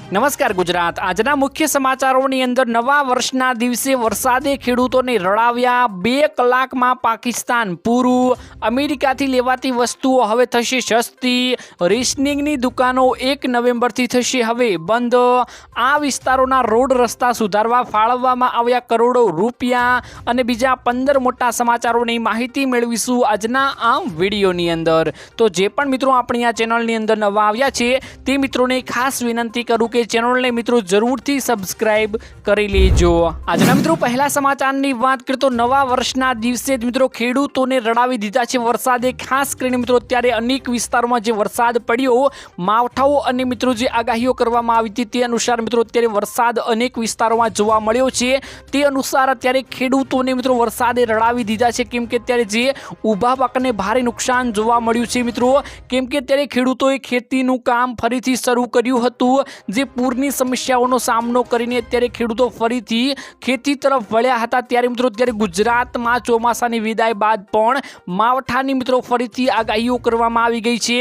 નમસ્કાર ગુજરાત। આજના મુખ્ય સમાચારોની અંદર નવા વર્ષના દિવસે વરસાદે ખેડૂતોને રડાવ્યા। 2 કલાકમાં પાકિસ્તાન પૂરું। અમેરિકાથી લેવાતી વસ્તુઓ હવે થશે સસ્તી। રેશનિંગની દુકાનો 1 નવેમ્બરથી થશે હવે બંધ। આ વિસ્તારોના રોડ રસ્તા સુધારવા ફાળવવામાં આવ્યા કરોડો રૂપિયા અને બીજા 15 મોટા સમાચારોની માહિતી મેળવીશું આજના આ વિડીયોની અંદર। તો જે પણ મિત્રો આપણી આ ચેનલની અંદર નવા આવ્યા છે તે મિત્રોને ખાસ વિનંતી કરું કે ચેનલને મિત્રો જરૂરથી સબસ્ક્રાઇબ કરી લેજો। આજના મિત્રો પહેલા સમાચારની વાત કરીએ તો નવા વર્ષના દિવસે જ મિત્રો ખેડૂતોને રડાવી દીધા છે વરસાદે। ખાસ કરીને મિત્રો અત્યારે અનેક વિસ્તારોમાં જે વરસાદ પડ્યો, માવઠાઓ અને મિત્રો જે આગાહીઓ કરવામાં આવી હતી તે અનુસાર મિત્રો અત્યારે વરસાદ અનેક વિસ્તારોમાં જોવા મળ્યો છે। તે અનુસાર અત્યારે ખેડૂતોને મિત્રો વરસાદે રડાવી દીધા છે, કેમ કે અત્યારે જે ઊભા પાકને ભારે નુકસાન જોવા મળ્યું છે મિત્રો। કેમ કે અત્યારે ખેડૂતોએ ખેતીનું કામ ફરીથી શરૂ કર્યું હતું। જે પૂરની સમસ્યાઓનો સામનો કરીને અત્યારે ખેડૂતો ફરીથી ખેતી તરફ વળ્યા હતા, ત્યારે મિત્રો અત્યારે ગુજરાતમાં ચોમાસાની વિદાય બાદ પણ માવઠાની મિત્રો ફરીથી આગાહીઓ કરવામાં આવી ગઈ છે,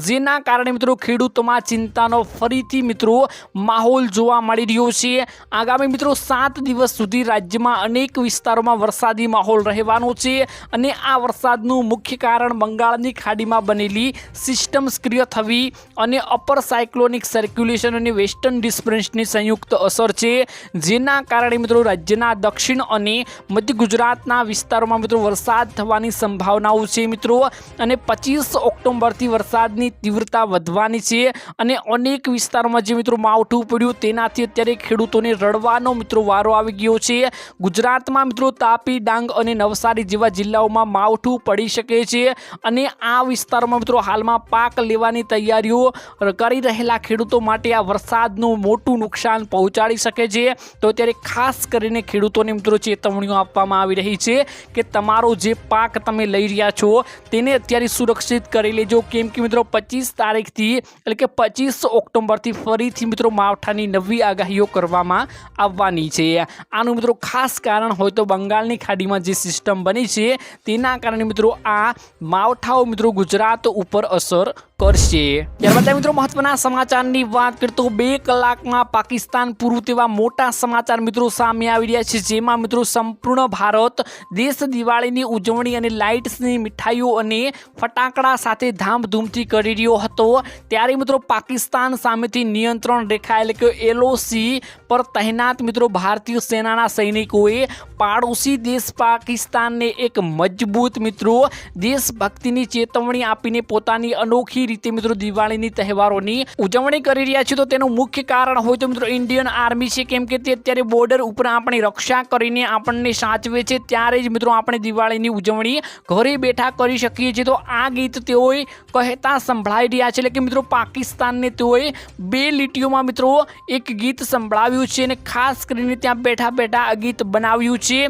જેના કારણે મિત્રો ખેડૂતોમાં ચિંતાનો ફરીથી મિત્રો માહોલ જોવા મળી રહ્યો છે। આગામી મિત્રો 7 દિવસ સુધી રાજ્યમાં અનેક વિસ્તારોમાં વરસાદી માહોલ રહેવાનો છે અને આ વરસાદનું મુખ્ય કારણ બંગાળની ખાડીમાં બનેલી સિસ્ટમ સક્રિય થવી અને અપર સાયક્લોનિક સર્ક્યુલેશન અને વેસ્ટર્ન ડિસ્ટર્બન્સની સંયુક્ત અસર છે, જેના કારણે મિત્રો રાજ્યના દક્ષિણ અને મધ્ય ગુજરાતના વિસ્તારોમાં મિત્રો વરસાદ થવાની સંભાવનાઓ છે મિત્રો। અને 25 ઓક્ટોબરથી વરસાદની તીવ્રતા વધવાની છે અને અનેક વિસ્તારોમાં જે મિત્રો માવઠું પડ્યું તેનાથી અત્યારે ખેડૂતોને રડવાનો મિત્રો વારો આવી ગયો છે। ગુજરાતમાં મિત્રો તાપી, ડાંગ અને નવસારી જેવા જિલ્લાઓમાં માવઠું પડી શકે છે અને આ વિસ્તારોમાં મિત્રો હાલમાં પાક લેવાની તૈયારીઓ કરી રહેલા ખેડૂતો માટે આ વરસાદનું મોટું નુકસાન પહોંચાડી શકે છે। તો અત્યારે ખાસ કરીને ખેડૂતોને મિત્રો ચેતવણીઓ આપવામાં આવી રહી છે કે તમારો જે પાક તમે લઈ રહ્યા છો તેને અત્યારે સુરક્ષિત કરી લેજો, કેમ કે મિત્રો 25 તારીખથી એટલે કે 25 ઓક્ટોબરથી ફરીથી મિત્રો માવઠાની નવી આગાહીઓ કરવામાં આવવાની છે। આનું મિત્રો ખાસ કારણ હોય તો બંગાળની ખાડીમાં જે સિસ્ટમ બની છે તેના કારણે મિત્રો આ માવઠાઓ મિત્રો ગુજરાત ઉપર અસર કરશે। ત્યારબાદ મિત્રો મહત્વના સમાચારની વાત કરીએ તો 2 કલાકમાં પાકિસ્તાન પૂરું તેવા મોટા સમાચાર મિત્રો સામે આવી રહ્યા છે, જેમાં મિત્રો સંપૂર્ણ ભારત દેશ દિવાળીની ઉજવણી અને લાઇટ્સની મીઠાઈઓ અને ફટાકડા સાથે ધામધૂમથી કરી રહ્યો હતો, ત્યારે મિત્રો પાકિસ્તાન સામેથી નિયંત્રણ રેખા એટલે કે LOC પર તહેનાત મિત્રો ભારતીય સેનાના સૈનિકોએ પાડોશી દેશ પાકિસ્તાનને એક મજબૂત મિત્રો દેશભક્તિની ચેતવણી આપીને પોતાની અનોખી રીતે મિત્રો દિવાળીની તહેવારોની ઉજવણી કરી રહ્યા છે। તો તેનું મુખ્ય કારણ હોય તો મિત્રો ઇન્ડિયન આર્મી છે, કેમ કે તે અત્યારે બોર્ડર ઉપર આપણી રક્ષા કરીને આપણને સાચવે છે, ત્યારે જ મિત્રો આપણે દિવાળીની ઉજવણી ઘરે બેઠા કરી શકીએ છીએ। તો આ ગીત તેઓએ કહેતા સંભળાઈ રહ્યા છે, એટલે કે મિત્રો પાકિસ્તાનને તેઓએ 2 લીટીઓમાં મિત્રો એક ગીત સંભળાવ્યું છે અને ખાસ કરીને ત્યાં બેઠા બેઠા આ ગીત બનાવ્યું છે।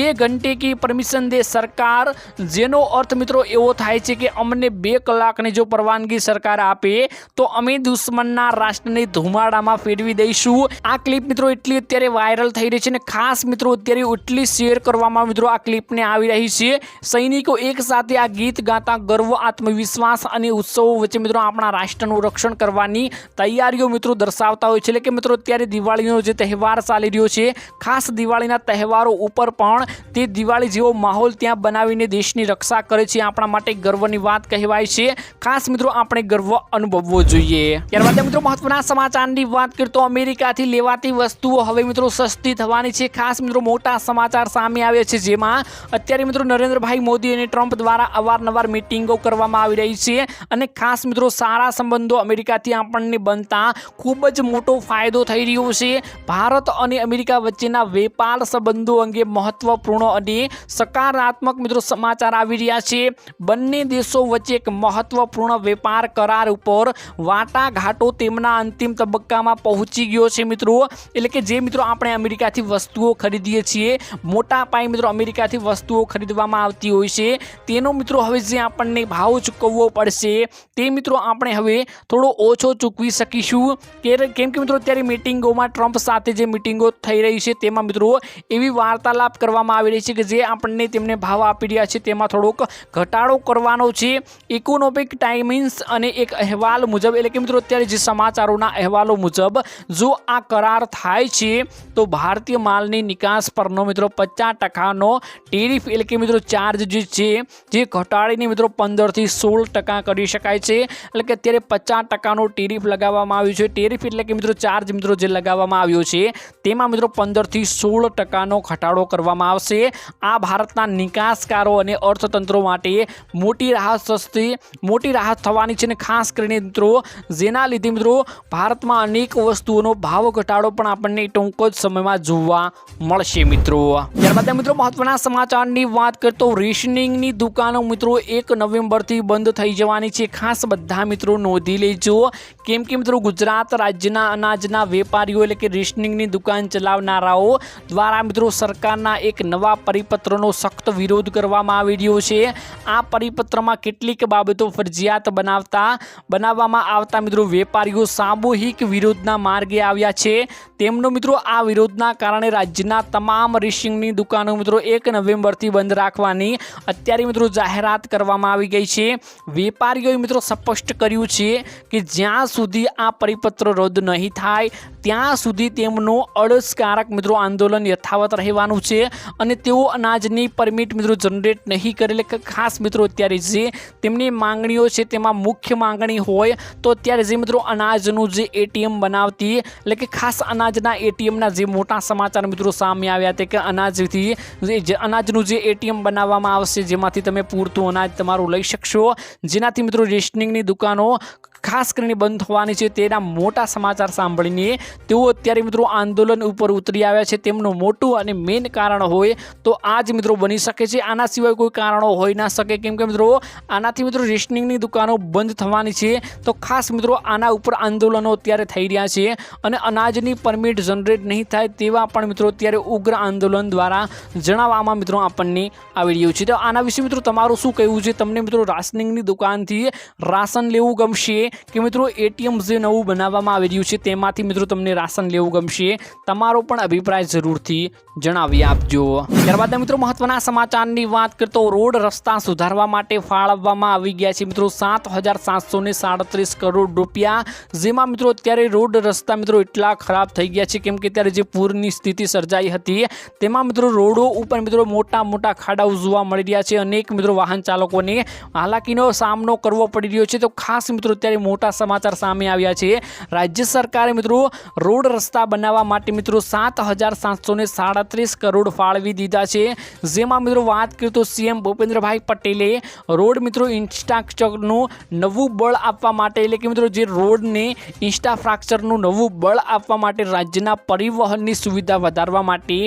2 ઘંટે કી પરમિશન દે સરકાર, જેનો અર્થ મિત્રો એવો થાય છે કે અમને 2 કલાકની જો પરવાનગી સરકાર આપે તો અમે દુશ્મનના રાષ્ટ્રને ધુમાડામાં ફેરવી દઈશું। આ ક્લિપ મિત્રો એટલી અત્યારે વાયરલ થઈ રહી છે અને ખાસ મિત્રો અત્યારે એટલી શેર કરવામાં મિત્રો આ ક્લિપને આવી રહી છે। સૈનિકો એક સાથે આ ગીત ગાતા ગર્વ, આત્મવિશ્વાસ અને ઉત્સવો વચ્ચે મિત્રો આપણા રાષ્ટ્રનું રક્ષણ કરવાની તૈયારીઓ મિત્રો દર્શાવતા હોય છે। એટલે કે મિત્રો અત્યારે દિવાળીનો જે તહેવાર ચાલી રહ્યો છે, ખાસ દિવાળીના તહેવારો ઉપર પણ તે દિવાળી જેવો માહોલ ત્યાં બનાવીને દેશની રક્ષા કરે છે, આપણા માટે ગર્વની વાત કહેવાય છે। ખાસ મિત્રો આપણે ગર્વ અનુભવવો જોઈએ। ત્યારબાદ મિત્રો મહત્વના સમાચારની વાત કરીએ તો અમેરિકાથી લેવાતી વસ્તુઓ હવે મિત્રો સસ્તી થવાની છે। ખાસ મિત્રો મોટા સમાચાર સામે આવ્યા છે, જેમાં અત્યારે મિત્રો નરેન્દ્રભાઈ મોદી અને ટ્રમ્પ દ્વારા અવારનવાર મીટિંગો કરવામાં આવી રહી છે અને ખાસ મિત્રો સારા સંબંધો અમેરિકાથી આપણને બનતા ખૂબ જ મોટો ફાયદો થઈ રહ્યો છે। ભારત અને અમેરિકા વચ્ચેના વેપાર સંબંધો અંગે મહત્વપૂર્ણ અને સકારાત્મક મિત્રો સમાચાર આવી રહ્યા છે। બંને દેશો વચ્ચે એક મહત્વપૂર્ણ વેપાર કરાર ઉપર વાટાઘાટો તેમના અંતિમ તબક્કામાં પહોંચી ગયો છે મિત્રો। એટલે કે જે મિત્રો આપણે અમેરિકાથી વસ્તુઓ ખરીદીએ છીએ, મોટા પાયે મિત્રો અમેરિકાથી વસ્તુઓ ખરીદવામાં આવતી હોય છે, તેનો મિત્રો હવે જે આપણને ભાવ ચૂકવવો પડશે તે મિત્રો આપણે હવે થોડો ઓછો ચૂકવી શકીશું, કેમ કે મિત્રો અત્યારે મીટિંગોમાં ટ્રમ્પ ટ્રમ્પ સાથે જે મિટિંગો થઈ રહી છે તેમાં મિત્રો એવી વાર્તાલાપ કરવામાં આવી રહી છે કે જે આપણને તેમને ભાવ આપી રહ્યા છે તેમાં થોડોક ઘટાડો કરવાનો છે. ઇકોનોમિક ટાઈમિંગ્સ અને એક અહેવાલ મુજબ એટલે કે મિત્રો અત્યારે જે સમાચારોના અહેવાલો મુજબ જો આ કરાર થાય છે તો ભારતીય માલની નિકાસ પરનો મિત્રો 50% ટેરિફ એટલે કે મિત્રો ચાર્જ જે છે જે ઘટાડીને મિત્રો 15 થી 16% કરી શકાય છે. એટલે કે અત્યારે 50%નો ટેરિફ લગાવવામાં આવ્યું છે. ટેરિફ એટલે કે મિત્રો ચાર્જ મિત્રો જે લગાવવામાં આવ્યો છે તેમાં મિત્રો 15 થી 16%નો ઘટાડો કરવામાં આવશે. આ ભારતના નિકાસકારો અને અર્થતંત્રો માટે મોટી રાહત થવાની છે. અને ખાસ કરીને મિત્રો જેના લીધે મિત્રો ભારતમાં અનેક વસ્તુઓનો ભાવ ઘટાડો પણ આપણને ટૂંક જ સમયમાં જોવા મળશે મિત્રો. ત્યારબાદ મિત્રો મહત્વના સમાચારની વાત કરતો રેશનિંગની દુકાનો મિત્રો 1 નવેમ્બરથી બંધ થઈ જવાની છે. ખાસ બધા મિત્રો નોંધી લેજો કેમ કે મિત્રો ગુજરાત રાજ્યના અનાજના વેપારીઓ એટલે કે રેશનિંગની દુકાન ચલાવનારાઓ દ્વારા મિત્રો સરકારના એક નવા પરિપત્રનો સખ્ત વિરોધ કરવામાં આવી રહ્યો છે. આ પરિપત્રમાં કેટલીક બાબતો ફરજિયાત બનાવવામાં આવતા મિત્રો વેપારીઓ સામૂહિક વિરોધના માર્ગે આવ્યા છે. તેમનો મિત્રો આ વિરોધના કારણે રાજ્યના તમામ રેશનિંગની દુકાનો મિત્રો 1 નવેમ્બરથી બંધ રાખવાની અત્યારે મિત્રો જાહેરાત કરવામાં આવી ગઈ છે. વેપારીઓએ મિત્રો સ્પષ્ટ કર્યું છે કે જ્યાં સુધી આ પરિપત્ર રદ નહીં થાય ત્યાં સુધી તેમનું અડસકારક મિત્રો આંદોલન યથાવત રહેવાનું છે. અને તેઓ અનાજની પરમિટ મિત્રો જનરેટ નહીં કરે. એટલે ખાસ મિત્રો અત્યારે જે તેમની માંગણીઓ છે તેમાં મુખ્ય માંગણી હોય તો અત્યારે જે મિત્રો અનાજનું જે એટીએમ બનાવતી એટલે કે ખાસ અનાજના એટીએમના જે મોટા સમાચાર મિત્રો સામે આવ્યા હતા કે અનાજનું જે એટીએમ બનાવવામાં આવશે જેમાંથી તમે પૂરતું અનાજ તમારું લઈ શકશો, જેનાથી મિત્રો રેશનિંગની દુકાનો ખાસ કરીને બંધ થવાની છે તેના મોટા સમાચાર સાંભળીને તેઓ અત્યારે મિત્રો આંદોલન ઉપર ઉતરી આવ્યા છે. તેમનું મોટું અને મેઇન કારણ હોય તો આ જ મિત્રો બની શકે છે. આના સિવાય કોઈ કારણો હોઈ ના શકે કેમ કે મિત્રો આનાથી મિત્રો રેશનિંગની દુકાનો બંધ થવાની છે. તો ખાસ મિત્રો આના ઉપર આંદોલનો અત્યારે થઈ રહ્યા છે અને અનાજની પરમિટ જનરેટ નહીં થાય તેવા પણ મિત્રો અત્યારે ઉગ્ર આંદોલન દ્વારા જણાવવામાં મિત્રો આપણને આવી રહ્યું છે. તો આના વિશે મિત્રો તમારું શું કહેવું છે? તમને મિત્રો રેશનિંગની દુકાનથી રાશન લેવું ગમશે કે મિત્રો એટીએમ જે નવું બનાવવામાં આવી રહ્યું છે તેમાંથી મિત્રો તમને રાશન લેવું ગમશે? તમારો પણ અભિપ્રાય જરૂરથી જણાવી આપજો. ત્યારબાદ મિત્રો મહત્વના સમાચારની વાત કરતો રોડ રસ્તા સુધારવા માટે ફાળવવામાં આવી ગયા છે મિત્રો 7,737 કરોડ રૂપિયા. જેમાં મિત્રો અત્યારે રોડ રસ્તા મિત્રો એટલા ખરાબ થઈ ગયા છે કેમ કે ત્યારે જે પૂરની સ્થિતિ સર્જાઈ હતી તેમાં મિત્રો રોડો ઉપર મિત્રો મોટા ખાડાઓ જોવા મળી રહ્યા છે. અનેક મિત્રો વાહન ચાલકોને હાલાકીનો સામનો કરવો પડી રહ્યો છે. તો ખાસ મિત્રો અત્યારે મોટા સમાચાર સામે આવ્યા છે. રાજ્ય સરકારે મિત્રો રોડ રસ્તા બનાવવા માટે મિત્રો 7,737 કરોડ ફાળવી દીધા છે. જેમાં મિત્રો વાત કરીએ તો સીએમ ભૂપેન્દ્રભાઈ પટેલે રોડ મિત્રો ઇન્ફ્રાસ્ટ્રક્ચરનું નવું બળ આપવા માટે એટલે કે મિત્રો જે રોડને ઇન્ફ્રાસ્ટ્રક્ચરનું નવું બળ આપવા માટે રાજ્યના પરિવહનની સુવિધા વધારવા માટે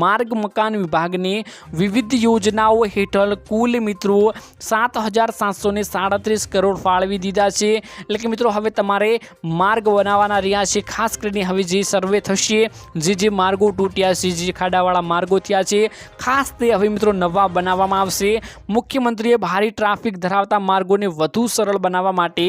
માર્ગ મકાન વિભાગને વિવિધ યોજનાઓ હેઠળ કુલ મિત્રો 7,737 કરોડ ફાળવી દીધા છે. એટલે કે મિત્રો હવે તમારે માર્ગ બનાવવાના રહ્યા છે. ખાસ કરીને હવે જે સર્વે થશે જે માર્ગો તૂટ્યા છે, જે ખાડાવાળા માર્ગો થયા છે ખાસ તે હવે મિત્રો નવા બનાવવામાં આવશે. મુખ્યમંત્રીએ ભારે ટ્રાફિક ધરાવતા માર્ગોને વધુ સરળ બનાવવા માટે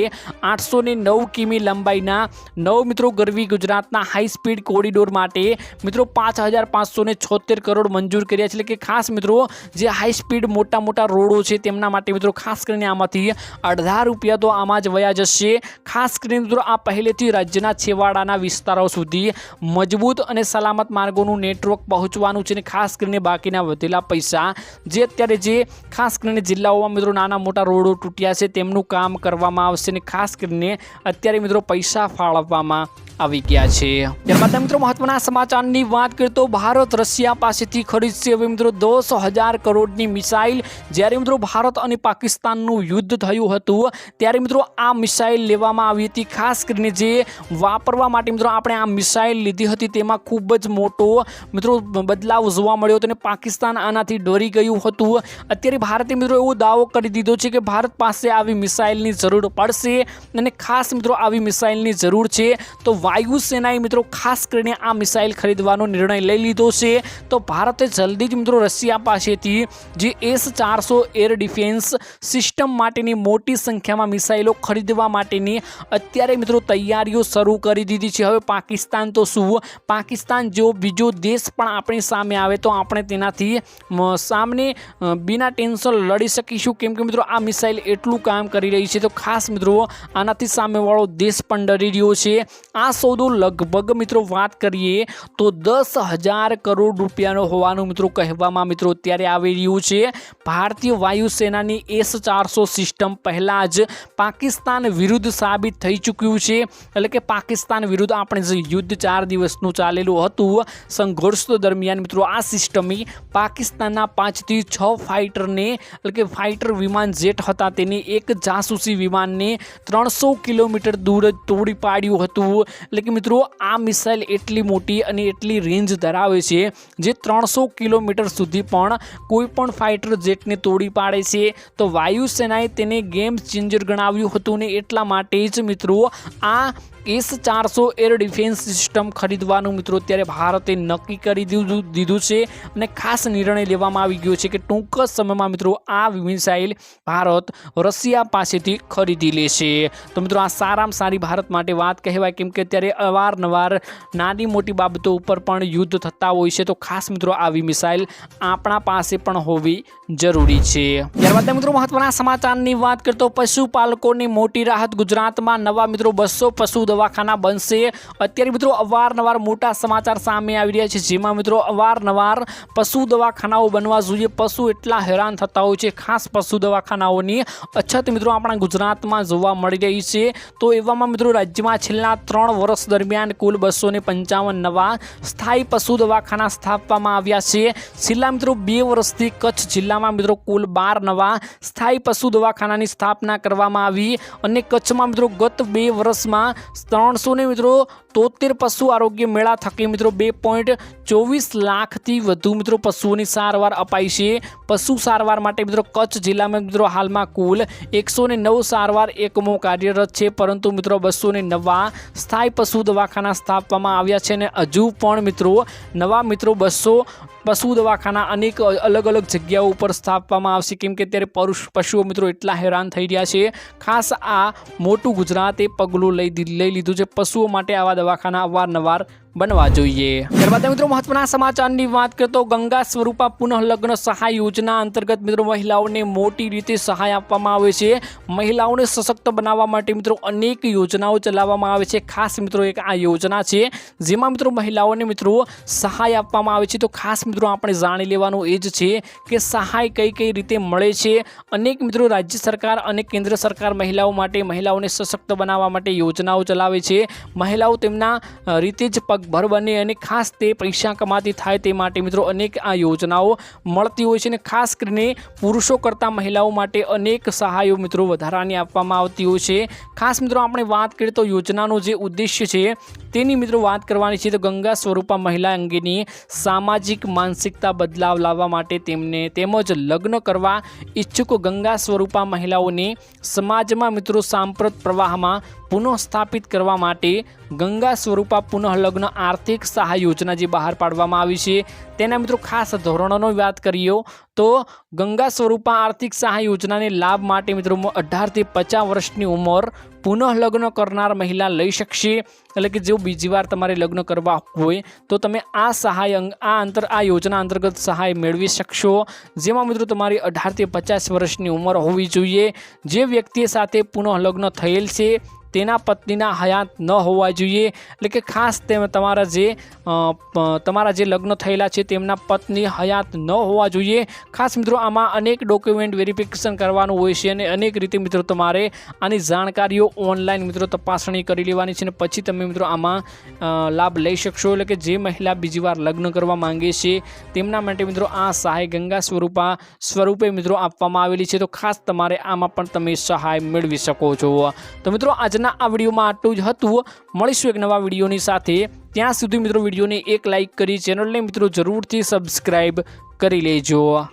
809 કિમી લંબાઈના 9 મિત્રો ગરવી ગુજરાતના હાઈ સ્પીડ કોરિડોર માટે મિત્રો 5,576 કરોડ મંજૂર કર્યા છે. એટલે કે ખાસ મિત્રો જે હાઈ સ્પીડ મોટા રોડો છે તેમના માટે મિત્રો ખાસ કરીને આમાંથી ₹18 તો આમાં જ વયા જશે. ખાસ કરીને મિત્રો આ પહેલેથી રાજ્યના છેવાડાના વિસ્તારો સુધી મજબૂત અને સલામત માર્ગોનું નેટવર્ક પહોંચવાનું છે. અને ખાસ કરીને બાકીના વધેલા પૈસા જે અત્યારે જે ખાસ કરીને જિલ્લાઓમાં મિત્રો નાના મોટા રોડો તૂટ્યા છે તેમનું કામ કરવામાં આવશે. અને ખાસ કરીને અત્યારે મિત્રો પૈસા ફાળવવામાં આવી ગયા છે. ત્યારબાદ મિત્રો મહત્વના સમાચારની વાત કરીએ તો ભારત રશિયા પાસેથી ખરીદશે હવે મિત્રો 10,000 કરોડની મિસાઇલ. જ્યારે મિત્રો ભારત અને પાકિસ્તાનનું યુદ્ધ થયું હતું ત્યારે મિત્રો આ મિસાઇલ લેવામાં આવી હતી. ખાસ કરીને જે વાપરવા માટે મિત્રો આપણે આ મિસાઇલ લીધી હતી તેમાં ખૂબ જ મોટો મિત્રો બદલાવ જોવા મળ્યો હતો અને પાકિસ્તાન આનાથી ડરી ગયું હતું. અત્યારે ભારતે મિત્રો એવો દાવો કરી દીધો છે કે ભારત પાસે આવી મિસાઇલની જરૂર પડશે અને ખાસ મિત્રો આવી મિસાઇલની જરૂર છે તો વાયુસેનાએ મિત્રો ખાસ કરીને આ મિસાઇલ ખરીદવાનો નિર્ણય લઈ લીધો છે। તો ભારતે જલ્દી જ મિત્રો રશિયા પાસેથી જે S-400 એર ડિફેન્સ સિસ્ટમ માટેની મોટી સંખ્યામાં મિસાઇલો ખરીદવા માટેની અત્યારે મિત્રો તૈયારીઓ શરૂ કરી દીધી છે। હવે પાકિસ્તાન તો શું, પાકિસ્તાન જેવો બીજો દેશ પણ આપણી સામે આવે તો આપણે તેનાથી સામને બિના ટેન્શન લડી શકીશું, કેમ કે મિત્રો આ મિસાઇલ એટલું કામ કરી રહી છે। તો ખાસ મિત્રો આનાથી સામેવાળો દેશ પણ ડરી રહ્યો છે। આ સોદો લગભગ મિત્રો વાત કરીએ તો 10,000 કરોડ રૂપિયાનો હોવાનું મિત્રો કહેવામાં મિત્રો અત્યારે આવી રહ્યું છે। ભારતીય વાયુસેનાની S-400 સિસ્ટમ પહેલાં જ પાકિસ્તાન વિરુદ્ધ સાબિત થઈ ચૂક્યું છે, એટલે કે પાકિસ્તાન વિરુદ્ધ આપણે જે યુદ્ધ 4 દિવસનું ચાલેલું હતું સંઘર્ષ દરમિયાન મિત્રો આ સિસ્ટમે પાકિસ્તાનના 5 થી 6 ફાઇટરને, એટલે કે ફાઇટર વિમાન જેટ હતા તેની એક જાસૂસી વિમાનને 300 કિલોમીટર દૂર જ તોડી પાડ્યું હતું। એટલે કે મિત્રો આ મિસાઇલ એટલી મોટી અને એટલી રેન્જ ધરાવે છે જે 300 કિલોમીટર સુધી પણ કોઈ પણ ફાઇટર જેટને તોડી પાડે છે। તો વાયુસેનાએ તેને ગેમ ચેન્જર ગણાવ્યું હતું ને એટલા માટે જ મિત્રો આ S-400 એર ડિફેન્સ સિસ્ટમ ખરીદવાનું મિત્રો અત્યારે ભારતે નક્કી કરી દીધું છે અને ખાસ નિર્ણય લેવામાં આવી ગયો છે કે ટૂંક સમયમાં મિત્રો આ મિસાઇલ ભારત રશિયા પાસેથી ખરીદી લેશે। તો મિત્રો આ સારામાં સારી ભારત માટે વાત કહેવાય, કેમ કે અત્યારે અવારનવાર નાની મોટી બાબતો ઉપર પણ યુદ્ધ થતા હોય છે, તો ખાસ મિત્રો આવી મિસાઇલ આપણા પાસે પણ હોવી જરૂરી છે। ત્યારબાદ મિત્રો મહત્વના સમાચારની વાત કરતો પશુપાલકોની મોટી રાહત, ગુજરાતમાં નવા મિત્રો 200 પશુ દવાખાના બનશે। અત્યારે મિત્રો અવારનવાર મોટા સમાચાર સામે આવી રહ્યા છે, જેમાં મિત્રો અવારનવાર પશુ દવાખાનાઓ બનવા જોઈએ। પશુ એટલા હેરાન થતા હોય છે, ખાસ પશુ દવાખાનાઓની અછત મિત્રો આપણા ગુજરાતમાં જોવા મળી રહી છે। તો એવામાં મિત્રો રાજ્યમાં છેલ્લા 3 વર્ષ દરમિયાન કુલ 255 નવા સ્થાયી પશુ દવાખાના સ્થાપવામાં આવ્યા છે। છેલ્લા મિત્રો 2 વર્ષથી કચ્છ જિલ્લામાં મિત્રો કુલ 12 નવા સ્થાયી પશુ દવાખાનાની સ્થાપના કરવામાં આવી અને કચ્છમાં મિત્રો ગત 2 વર્ષમાં 300 મિત્રો 73 પશુ આરોગ્ય મેળા થકી મિત્રો 2.24 લાખથી વધુ મિત્રો પશુઓની સારવાર અપાઈ છે। પશુ સારવાર માટે મિત્રો કચ્છ જિલ્લામાં મિત્રો હાલમાં કુલ 109 સારવાર એકમો કાર્યરત છે, પરંતુ મિત્રો 200 નવા સ્થાયી પશુ દવાખાના સ્થાપવામાં આવ્યા છે અને હજુ પણ મિત્રો નવા મિત્રો 200 પશુ દવાખાના અનેક અલગ અલગ જગ્યાઓ ઉપર સ્થાપવામાં આવશે, કેમ કે અત્યારે પશુઓ મિત્રો એટલા હેરાન થઈ રહ્યા છે। ખાસ આ મોટું ગુજરાતે પગલું લઈ લીધું છે, પશુઓ માટે આવા દવાખાના અવારનવાર બનવા જોઈએ। ત્યારબાદ મિત્રો મહત્વના સમાચારની વાત કરતો ગંગા સ્વરૂપા પુનઃલગ્ન સહાય યોજના અંતર્ગત મિત્રો મહિલાઓને મોટી રીતે સહાય આપવામાં આવે છે। મહિલાઓને સશક્ત બનાવવા માટે મિત્રો અનેક યોજનાઓ ચલાવવામાં આવે છે। ખાસ મિત્રો એક આ યોજના છે જેમાં મિત્રો મહિલાઓને મિત્રો સહાય આપવામાં આવે છે। તો ખાસ મિત્રો આપણે જાણી લેવાનું એ જ છે કે સહાય કઈ રીતે મળે છે। અનેક મિત્રો રાજ્ય સરકાર અને કેન્દ્ર સરકાર મહિલાઓ માટે, મહિલાઓને સશક્ત બનાવવા માટે યોજનાઓ ચલાવે છે। મહિલાઓ તેમના રીતે જ પગભર બને અને ખાસ તે પૈસા કમાતી થાય તે માટે મિત્રો અનેક આ યોજનાઓ મળતી હોય છે અને ખાસ કરીને પુરુષો કરતાં મહિલાઓ માટે અનેક સહાયો મિત્રો વધારાની આપવામાં આવતી હોય છે। ખાસ મિત્રો આપણે વાત કરીએ તો યોજનાનો જે ઉદ્દેશ્ય છે તેની મિત્રો વાત કરવાની છે, તો ગંગા સ્વરૂપા મહિલા અંગેની સામાજિક માનસિકતા બદલાવ લાવવા માટે તેમજ લગ્ન કરવા ઈચ્છુક ગંગા સ્વરૂપા મહિલાઓને સમાજમાં મિત્રો સાંપ્રત પ્રવાહમાં પુનઃ સ્થાપિત કરવા માટે ગંગા સ્વરૂપા પુનઃલગ્ન આર્થિક સહાય યોજના જે બહાર પાડવામાં આવી છે તેના મિત્રો ખાસ ધોરણોની વાત કરીએ તો ગંગા સ્વરૂપા આર્થિક સહાય યોજનાને લાભ માટે મિત્રો 18 થી 50 વર્ષની ઉંમર પુનઃલગ્ન કરનાર મહિલા લઈ શકશે। એટલે કે જો બીજી વાર તમારે લગ્ન કરવા હોય તો તમે આ સહાય આ યોજના અંતર્ગત સહાય મેળવી શકશો, જેમાં મિત્રો તમારી 18 થી 50 વર્ષની ઉંમર હોવી જોઈએ। જે વ્યક્તિ સાથે પુનઃલગ્ન થયેલ છે તેના પત્નીના હયાત ન હોવા જોઈએ, એટલે કે ખાસ તમારા જે લગ્ન થયેલા છે તેમના પત્ની હયાત ન હોવા જોઈએ। ખાસ મિત્રો આમાં અનેક ડોક્યુમેન્ટ વેરિફિકેશન કરવાનું હોય છે અને અનેક રીતે મિત્રો તમારે આની જાણકારીઓ ઓનલાઈન મિત્રો તપાસણી કરી લેવાની છે અને પછી તમે મિત્રો આમાં લાભ લઈ શકશો। એટલે કે જે મહિલા બીજી વાર લગ્ન કરવા માંગે છે તેમના માટે મિત્રો આ સહાય ગંગા સ્વરૂપે મિત્રો આપવામાં આવેલી છે, તો ખાસ તમારે આમાં પણ તમે સહાય મેળવી શકો છો। તો મિત્રો આજના આ વિડીયોમાં આટલું જ હતું। મળીશું એક નવા વિડીયોની સાથે, ત્યાં સુધી મિત્રો વિડીયોને એક લાઇક કરી ચેનલને મિત્રો જરૂરથી સબસ્ક્રાઈબ કરી લેજો।